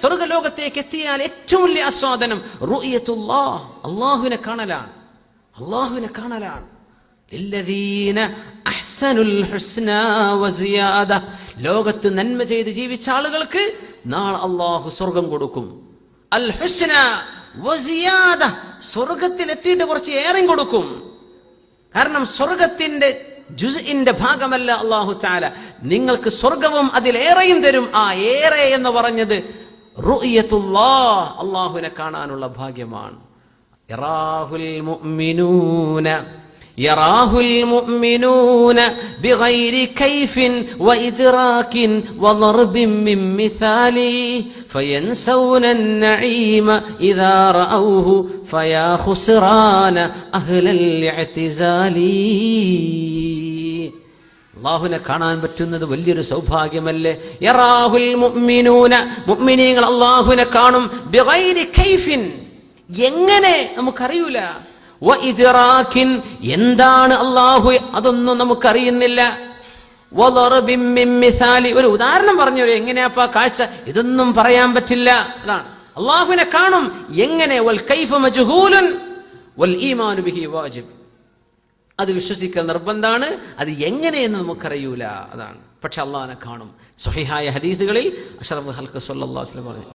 സ്വർഗ്ഗലോകത്തേക്ക് എത്തിയാൽ ഏറ്റവും വലിയ ആസ്വാദനം റുഅയത്തുല്ലാഹ്, അല്ലാഹുവിനെ കാണലാണ്. അല്ലാഹുവിനെ കാണലാണ്. ലില്ലദീന അഹ്സനുൽ ഹുസ്നാ വസിയാദ, ലോകത്ത് നന്മ ചെയ്ത് ജീവിച്ച ആളുകൾക്ക് നാളെ അല്ലാഹു സ്വർഗ്ഗം കൊടുക്കും. അൽ ഹുസ്ന വസിയാദ, സ്വർഗ്ഗത്തിൽ എത്തിയിട്ട് കുറച്ച് ഏറെയും കൊടുക്കും. കാരണം സ്വർഗ്ഗത്തിന്റെ ജുസ്ഇന്റെ ഭാഗമല്ല അല്ലാഹു തആല, നിങ്ങൾക്ക് സ്വർഗ്ഗവും അതിലേറെയും തരും. ആ ഏറെ എന്ന് പറഞ്ഞത് റുഅയത്തുല്ലാഹ്, അല്ലാഹുവിനെ കാണാനുള്ള ഭാഗ്യമാണ്. യറാഹുൽ മുഅ്മിനൂന ബിഗൈരി കൈഫിൻ വഇദ്റാകിൻ വദർബിൻ മിൻ മിസാലി ഫയൻസൗന അൻ-നഈമ ഇദാ റഅൗഹു ഫയാ ഖുസ്റാന അഹ്ലൽ ഇഅ്തിസാലി. അല്ലാഹുവിനെ കാണാൻ പറ്റുന്നത് വലിയൊരു സൗഭാഗ്യമല്ലേ? യറാഹുൽ മുഅ്മിനൂന, മുഅ്മിനീങ്ങൾ അല്ലാഹുവിനെ കാണും. ബിഗൈരി കൈഫിൻ, എങ്ങനെ നമുക്കറിയൂല. വഇദ്റാകിൻ, എന്താണ് അല്ലാഹു, അതൊന്നും നമുക്കറിയുന്നില്ല. വദർബിൻ മിൻ മിസാലി, ഒരു ഉദാഹരണം പറഞ്ഞു, എങ്ങനെയാപ്പാ കാഴ്ച, ഇതൊന്നും പറയാൻ പറ്റില്ല. അതാണ് അല്ലാഹുവിനെ കാണും. എങ്ങനെ? വൽ കൈഫ മജ്ഹൂലുൻ വൽ ഈമാനു ബിഹി വാജിബ്, അത് വിശ്വസിക്കൽ നിർബന്ധാണ്. അത് എങ്ങനെയെന്ന് നമുക്കറിയൂല, അതാണ്. പക്ഷെ അല്ലാഹുവിനെ കാണും. സ്വഹീഹായ ഹദീസുകളിൽ അഷ്റഫുൽ ഖൽഖ് സ്വല്ലല്ലാഹു അലൈഹി വസല്ലം പറഞ്ഞു,